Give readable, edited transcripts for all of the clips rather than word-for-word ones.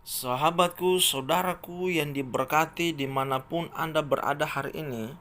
Sahabatku, saudaraku yang diberkati dimanapun Anda berada hari ini,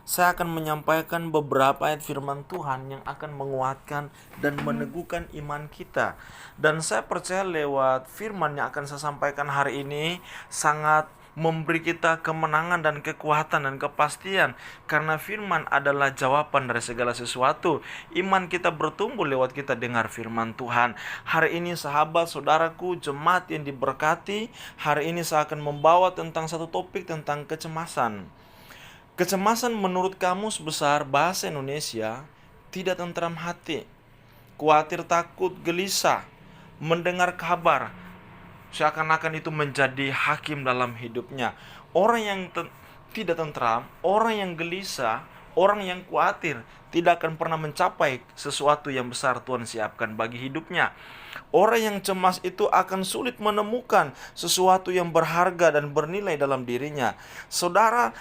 saya akan menyampaikan beberapa ayat firman Tuhan yang akan menguatkan dan meneguhkan iman kita. Dan saya percaya lewat firman yang akan saya sampaikan hari ini sangat memberi kita kemenangan dan kekuatan dan kepastian, karena firman adalah jawaban dari segala sesuatu. Iman kita bertumbuh lewat kita dengar firman Tuhan. Hari ini sahabat, saudaraku, jemaat yang diberkati, hari ini saya akan membawa tentang satu topik tentang kecemasan. Kecemasan menurut Kamus Besar Bahasa Indonesia tidak tentram hati, khawatir, takut, gelisah, mendengar kabar seakan-akan itu menjadi hakim dalam hidupnya. Orang yang tidak tentram, orang yang gelisah, orang yang khawatir tidak akan pernah mencapai sesuatu yang besar Tuhan siapkan bagi hidupnya. Orang yang cemas itu akan sulit menemukan sesuatu yang berharga dan bernilai dalam dirinya. Saudara,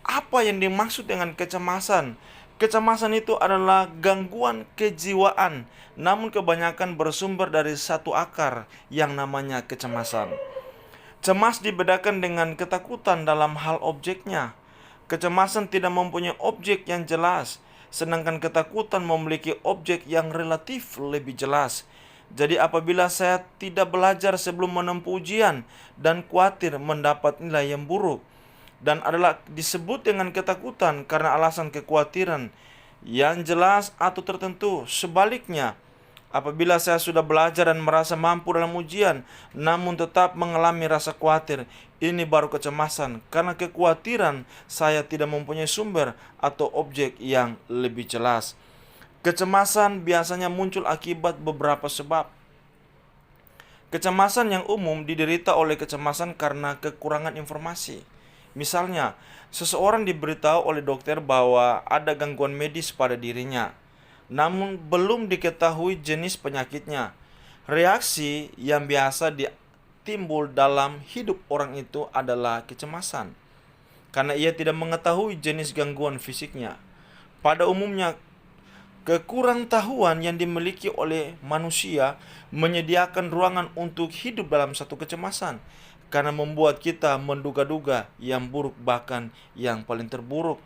apa yang dimaksud dengan kecemasan? Kecemasan itu adalah gangguan kejiwaan, namun kebanyakan bersumber dari satu akar yang namanya kecemasan. Cemas dibedakan dengan ketakutan dalam hal objeknya. Kecemasan tidak mempunyai objek yang jelas, sedangkan ketakutan memiliki objek yang relatif lebih jelas. Jadi apabila saya tidak belajar sebelum menempuh ujian dan khawatir mendapat nilai yang buruk, dan adalah disebut dengan ketakutan karena alasan kekhawatiran yang jelas atau tertentu. Sebaliknya, apabila saya sudah belajar dan merasa mampu dalam ujian namun tetap mengalami rasa khawatir, ini baru kecemasan, karena kekhawatiran saya tidak mempunyai sumber atau objek yang lebih jelas. Kecemasan biasanya muncul akibat beberapa sebab. Kecemasan yang umum diderita oleh kecemasan karena kekurangan informasi. Misalnya, seseorang diberitahu oleh dokter bahwa ada gangguan medis pada dirinya, namun belum diketahui jenis penyakitnya. Reaksi yang biasa timbul dalam hidup orang itu adalah kecemasan, karena ia tidak mengetahui jenis gangguan fisiknya. Pada umumnya, kekurangtahuan yang dimiliki oleh manusia menyediakan ruangan untuk hidup dalam satu kecemasan, karena membuat kita menduga-duga yang buruk, bahkan yang paling terburuk.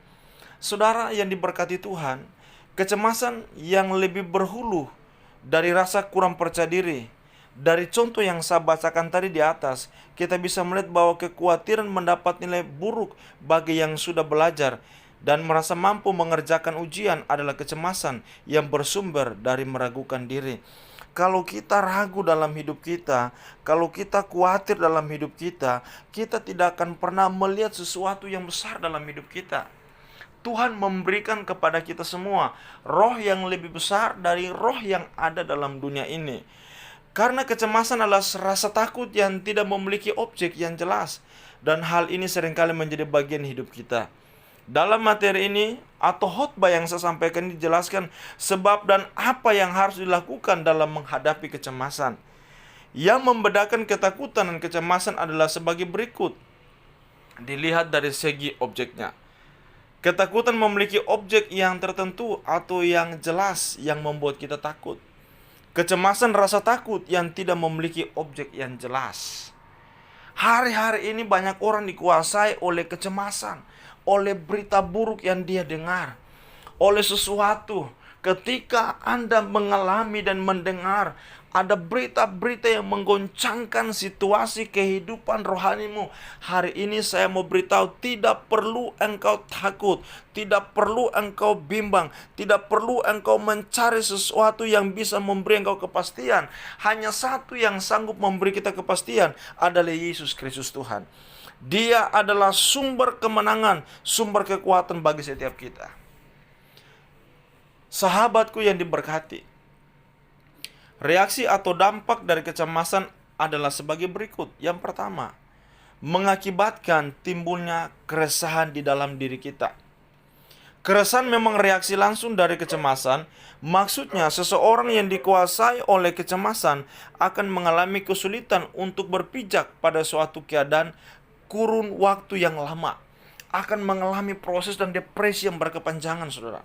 Saudara yang diberkati Tuhan, kecemasan yang lebih berhulu dari rasa kurang percaya diri. Dari contoh yang saya bacakan tadi di atas, kita bisa melihat bahwa kekhawatiran mendapat nilai buruk bagi yang sudah belajar dan merasa mampu mengerjakan ujian adalah kecemasan yang bersumber dari meragukan diri. Kalau kita ragu dalam hidup kita, kalau kita khawatir dalam hidup kita, kita tidak akan pernah melihat sesuatu yang besar dalam hidup kita. Tuhan memberikan kepada kita semua roh yang lebih besar dari roh yang ada dalam dunia ini. Karena kecemasan adalah rasa takut yang tidak memiliki objek yang jelas, dan hal ini seringkali menjadi bagian hidup kita. Dalam materi ini atau khotbah yang saya sampaikan dijelaskan sebab dan apa yang harus dilakukan dalam menghadapi kecemasan. Yang membedakan ketakutan dan kecemasan adalah sebagai berikut. Dilihat dari segi objeknya. Ketakutan memiliki objek yang tertentu atau yang jelas yang membuat kita takut. Kecemasan rasa takut yang tidak memiliki objek yang jelas. Hari-hari ini banyak orang dikuasai oleh kecemasan, oleh berita buruk yang dia dengar, oleh sesuatu. Ketika Anda mengalami dan mendengar ada berita-berita yang menggoncangkan situasi kehidupan rohanimu, hari ini saya mau beritahu, tidak perlu engkau takut, tidak perlu engkau bimbang, tidak perlu engkau mencari sesuatu yang bisa memberi engkau kepastian. Hanya satu yang sanggup memberi kita kepastian, adalah Yesus Kristus Tuhan. Dia adalah sumber kemenangan, sumber kekuatan bagi setiap kita. Sahabatku yang diberkati, reaksi atau dampak dari kecemasan adalah sebagai berikut. Yang pertama, mengakibatkan timbulnya keresahan di dalam diri kita. Keresahan memang reaksi langsung dari kecemasan. Maksudnya, seseorang yang dikuasai oleh kecemasan akan mengalami kesulitan untuk berpijak pada suatu keadaan kurun waktu yang lama, akan mengalami proses dan depresi yang berkepanjangan, saudara.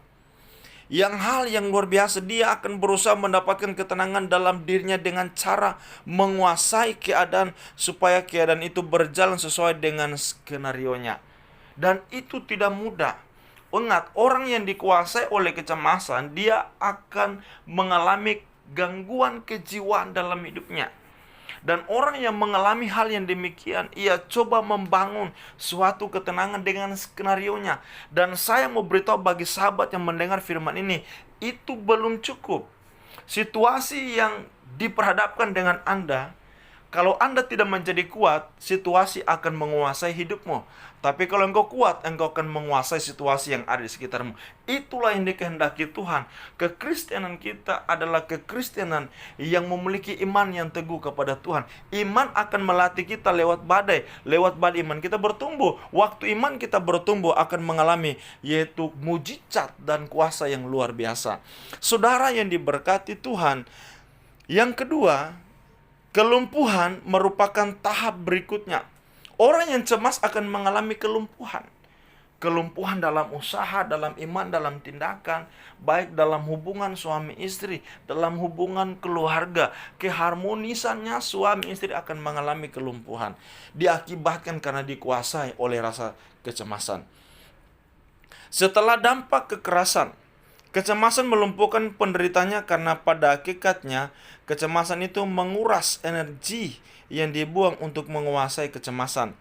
hal yang luar biasa, dia akan berusaha mendapatkan ketenangan dalam dirinya dengan cara menguasai keadaan supaya keadaan itu berjalan sesuai dengan skenarionya. Dan itu tidak mudah. Ingat, orang yang dikuasai oleh kecemasan, dia akan mengalami gangguan kejiwaan dalam hidupnya. Dan orang yang mengalami hal yang demikian, ia coba membangun suatu ketenangan dengan skenarionya. Dan saya mau beritahu bagi sahabat yang mendengar firman ini, itu belum cukup. Situasi yang diperhadapkan dengan Anda, kalau Anda tidak menjadi kuat, situasi akan menguasai hidupmu. Tapi kalau engkau kuat, engkau akan menguasai situasi yang ada di sekitarmu. Itulah yang dikehendaki Tuhan. Kekristenan kita adalah kekristenan yang memiliki iman yang teguh kepada Tuhan. Iman akan melatih kita lewat badai. Lewat badai iman kita bertumbuh. Waktu iman kita bertumbuh akan mengalami yaitu mujizat dan kuasa yang luar biasa. Saudara yang diberkati Tuhan, yang kedua, kelumpuhan merupakan tahap berikutnya. Orang yang cemas akan mengalami kelumpuhan. Kelumpuhan dalam usaha, dalam iman, dalam tindakan, baik dalam hubungan suami istri, dalam hubungan keluarga. Keharmonisannya suami istri akan mengalami kelumpuhan. Diakibatkan karena dikuasai oleh rasa kecemasan. Setelah dampak kekerasan, kecemasan melumpuhkan penderitanya karena pada hakikatnya kecemasan itu menguras energi yang dibuang untuk menguasai kecemasan,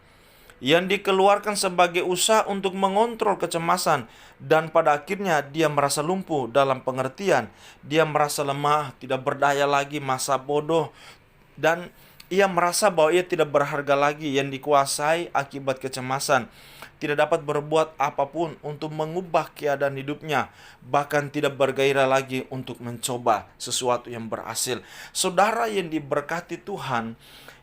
yang dikeluarkan sebagai usaha untuk mengontrol kecemasan, dan pada akhirnya dia merasa lumpuh dalam pengertian, dia merasa lemah, tidak berdaya lagi, masa bodoh, dan ia merasa bahwa ia tidak berharga lagi, yang dikuasai akibat kecemasan. Tidak dapat berbuat apapun untuk mengubah keadaan hidupnya, bahkan tidak bergairah lagi untuk mencoba sesuatu yang berhasil. Saudara yang diberkati Tuhan,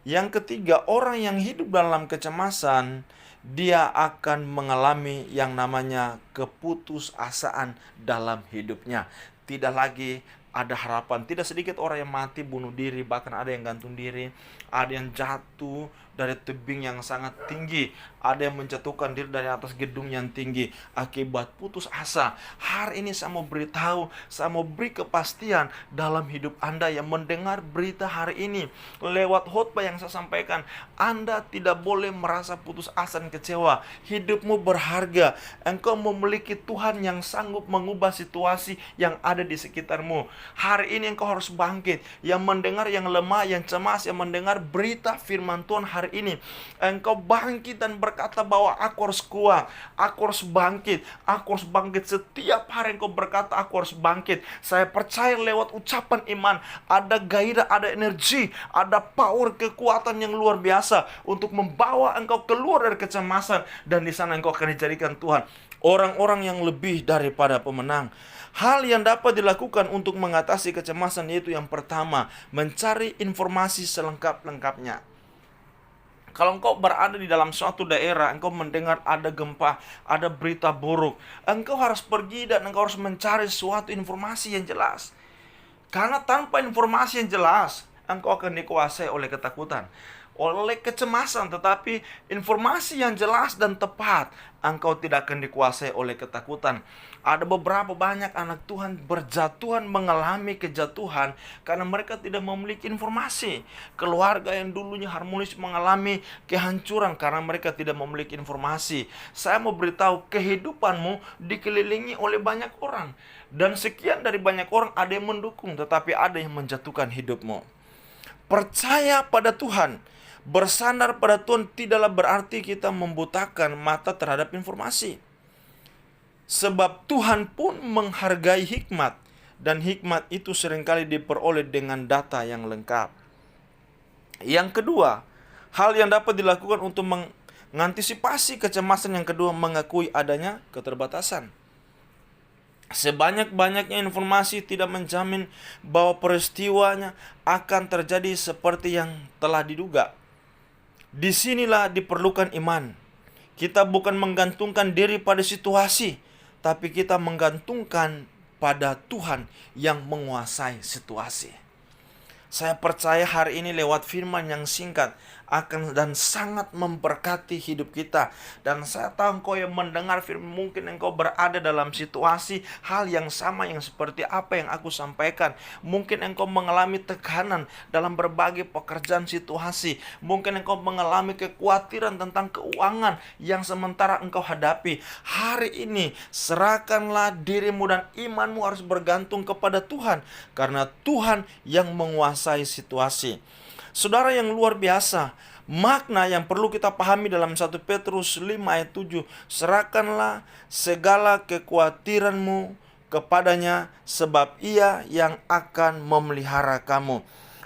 yang ketiga, orang yang hidup dalam kecemasan, dia akan mengalami yang namanya keputusasaan dalam hidupnya. Tidak lagi ada harapan. Tidak sedikit orang yang mati bunuh diri, bahkan ada yang gantung diri, ada yang jatuh dari tebing yang sangat tinggi, ada yang menjatuhkan diri dari atas gedung yang tinggi akibat putus asa. Hari ini saya mau beritahu, saya mau beri kepastian dalam hidup Anda yang mendengar berita hari ini lewat khotbah yang saya sampaikan. Anda tidak boleh merasa putus asa dan kecewa. Hidupmu berharga. Engkau memiliki Tuhan yang sanggup mengubah situasi yang ada di sekitarmu. Hari ini engkau harus bangkit. Yang mendengar, yang lemah, yang cemas, yang mendengar berita firman Tuhan hari ini, engkau bangkit dan berkata bahwa aku harus kuat, aku harus bangkit, aku harus bangkit. Setiap hari engkau berkata aku harus bangkit. Saya percaya lewat ucapan iman ada gairah, ada energi, ada power, kekuatan yang luar biasa untuk membawa engkau keluar dari kecemasan, dan di sana engkau akan dijadikan Tuhan orang-orang yang lebih daripada pemenang. Hal yang dapat dilakukan untuk mengatasi kecemasan yaitu yang pertama, mencari informasi selengkap-lengkapnya. Kalau engkau berada di dalam suatu daerah, engkau mendengar ada gempa, ada berita buruk, engkau harus pergi dan engkau harus mencari suatu informasi yang jelas. Karena tanpa informasi yang jelas, engkau akan dikuasai oleh ketakutan, oleh kecemasan. Tetapi informasi yang jelas dan tepat, engkau tidak akan dikuasai oleh ketakutan. Ada beberapa banyak anak Tuhan berjatuhan, mengalami kejatuhan karena mereka tidak memiliki informasi. Keluarga yang dulunya harmonis mengalami kehancuran karena mereka tidak memiliki informasi. Saya mau beritahu, kehidupanmu dikelilingi oleh banyak orang, dan sekian dari banyak orang ada yang mendukung, tetapi ada yang menjatuhkan hidupmu. Percaya pada Tuhan, bersandar pada Tuhan tidaklah berarti kita membutakan mata terhadap informasi. Sebab Tuhan pun menghargai hikmat, dan hikmat itu seringkali diperoleh dengan data yang lengkap. Yang kedua, hal yang dapat dilakukan untuk mengantisipasi kecemasan yang kedua, mengakui adanya keterbatasan. Sebanyak-banyaknya informasi tidak menjamin bahwa peristiwanya akan terjadi seperti yang telah diduga. Disinilah diperlukan iman. Kita bukan menggantungkan diri pada situasi, tapi kita menggantungkan pada Tuhan yang menguasai situasi. Saya percaya hari ini lewat firman yang singkat, akan dan sangat memberkati hidup kita. Dan saya tahu engkau yang mendengar firman, mungkin engkau berada dalam situasi hal yang sama yang seperti apa yang aku sampaikan. Mungkin engkau mengalami tekanan dalam berbagai pekerjaan situasi. Mungkin engkau mengalami kekhawatiran tentang keuangan yang sementara engkau hadapi. Hari ini serahkanlah dirimu dan imanmu harus bergantung kepada Tuhan, karena Tuhan yang menguasai situasi. Saudara yang luar biasa, makna yang perlu kita pahami dalam 1 Petrus 5 ayat 7, serahkanlah segala kekhawatiranmu kepadanya, sebab ia yang akan memelihara kamu.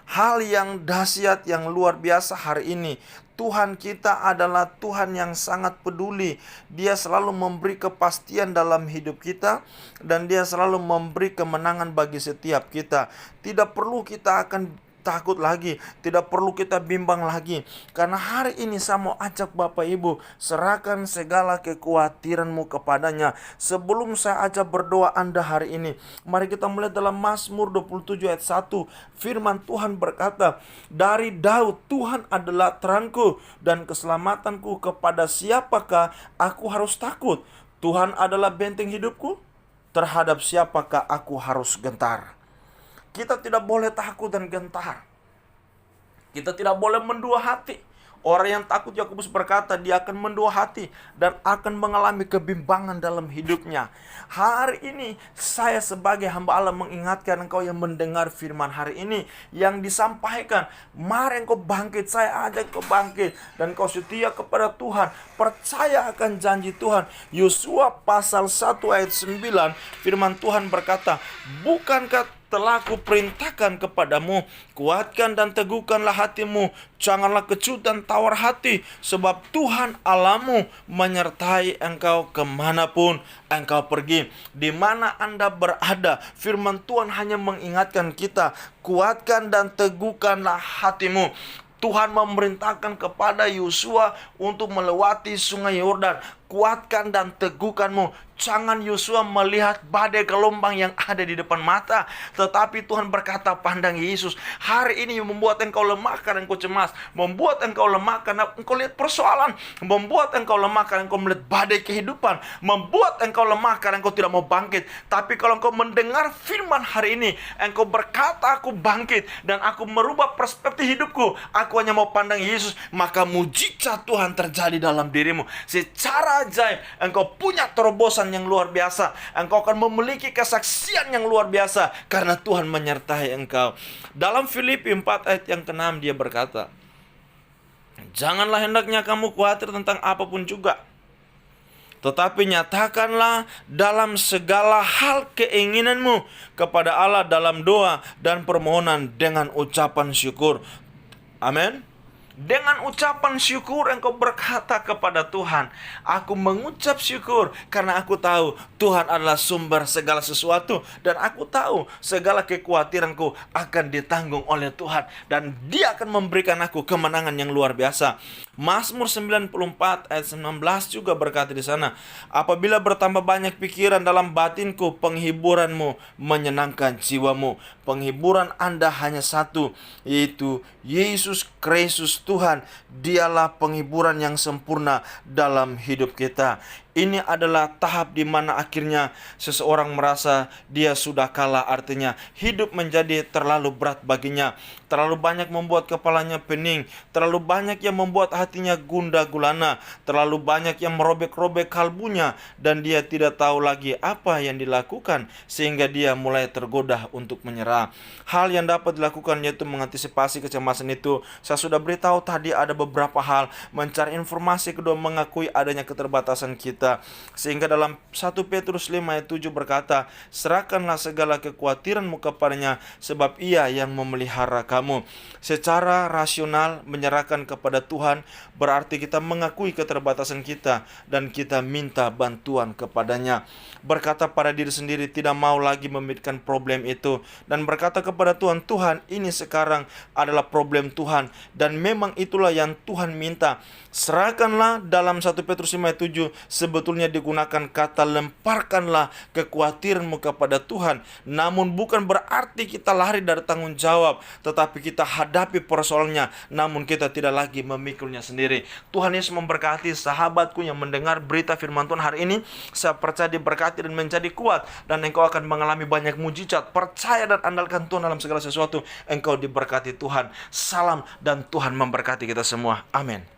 Hal yang dahsyat, yang luar biasa hari ini, Tuhan kita adalah Tuhan yang sangat peduli. Dia selalu memberi kepastian dalam hidup kita, dan Dia selalu memberi kemenangan bagi setiap kita. Tidak perlu kita akan takut lagi, tidak perlu kita bimbang lagi, karena hari ini saya mau ajak Bapak Ibu, serahkan segala kekhawatiranmu kepadanya. Sebelum saya ajak berdoa Anda hari ini, mari kita melihat dalam Mazmur 27 ayat 1. Firman Tuhan berkata, dari Daud, Tuhan adalah terangku dan keselamatanku, kepada siapakah aku harus takut? Tuhan adalah benteng hidupku, terhadap siapakah aku harus gentar? Kita tidak boleh takut dan gentar. Kita tidak boleh mendua hati. Orang yang takut, Yakobus berkata, dia akan mendua hati dan akan mengalami kebimbangan dalam hidupnya. Hari ini saya sebagai hamba Allah mengingatkan engkau yang mendengar firman hari ini yang disampaikan. Mari engkau bangkit, saya ajak engkau bangkit, dan engkau setia kepada Tuhan. Percaya akan janji Tuhan. Yosua pasal 1 ayat 9, firman Tuhan berkata, bukankah telah kuperintahkan kepadamu, kuatkan dan teguhkanlah hatimu, janganlah kecut dan tawar hati, sebab Tuhan Allahmu menyertai engkau kemanapun engkau pergi. Di mana Anda berada, firman Tuhan hanya mengingatkan kita, kuatkan dan teguhkanlah hatimu. Tuhan memerintahkan kepada Yosua untuk melewati sungai Yordan. Kuatkan dan teguhkanmu. Jangan Yosua melihat badai gelombang yang ada di depan mata, tetapi Tuhan berkata, pandang Yesus. Hari ini membuat engkau lemah karena engkau cemas, membuat engkau lemah karena engkau lihat persoalan, membuat engkau lemah karena engkau melihat badai kehidupan, membuat engkau lemah karena engkau tidak mau bangkit. Tapi kalau engkau mendengar firman hari ini, engkau berkata, aku bangkit dan aku merubah perspektif hidupku, aku hanya mau pandang Yesus, maka mujizat Tuhan terjadi dalam dirimu. Secara ajaib engkau punya terobosan yang luar biasa. Engkau akan memiliki kesaksian yang luar biasa karena Tuhan menyertai engkau. Dalam Filipi 4 ayat yang ke-6 dia berkata, janganlah hendaknya kamu khawatir tentang apapun juga, tetapi nyatakanlah dalam segala hal keinginanmu kepada Allah dalam doa dan permohonan dengan ucapan syukur. Amin. Dengan ucapan syukur engkau berkata kepada Tuhan, aku mengucap syukur karena aku tahu Tuhan adalah sumber segala sesuatu, dan aku tahu segala kekhawatiranku akan ditanggung oleh Tuhan, dan Dia akan memberikan aku kemenangan yang luar biasa. Mazmur 94 ayat 19 juga berkata di sana, apabila bertambah banyak pikiran dalam batinku, penghiburanmu menyenangkan jiwamu. Penghiburan Anda hanya satu, yaitu Yesus Kristus Tuhan. Dialah penghiburan yang sempurna dalam hidup kita. Ini adalah tahap di mana akhirnya seseorang merasa dia sudah kalah. Artinya hidup menjadi terlalu berat baginya, terlalu banyak membuat kepalanya pening, terlalu banyak yang membuat hatinya gundah gulana, terlalu banyak yang merobek-robek kalbunya, dan dia tidak tahu lagi apa yang dilakukan, sehingga dia mulai tergoda untuk menyerah. Hal yang dapat dilakukan yaitu mengantisipasi kecemasan itu. Saya sudah beritahu tadi ada beberapa hal: mencari informasi, kedua mengakui adanya keterbatasan kita. Sehingga dalam 1 Petrus 5 ayat 7 berkata, serahkanlah segala kekhawatiranmu kepadanya, sebab Ia yang memelihara kamu. Secara rasional menyerahkan kepada Tuhan berarti kita mengakui keterbatasan kita dan kita minta bantuan kepadanya. Berkata pada diri sendiri, tidak mau lagi memikirkan problem itu, dan berkata kepada Tuhan, Tuhan, ini sekarang adalah problem Tuhan, dan memang itulah yang Tuhan minta. Serahkanlah dalam 1 Petrus 5 ayat 7, sebab sebetulnya digunakan kata lemparkanlah kekhawatiranmu kepada Tuhan. Namun bukan berarti kita lari dari tanggung jawab, tetapi kita hadapi persoalannya, namun kita tidak lagi memikulnya sendiri. Tuhan Yesus memberkati sahabatku yang mendengar berita firman Tuhan hari ini. Saya percaya diberkati dan menjadi kuat, dan engkau akan mengalami banyak mujizat. Percaya dan andalkan Tuhan dalam segala sesuatu. Engkau diberkati Tuhan. Salam, dan Tuhan memberkati kita semua. Amin.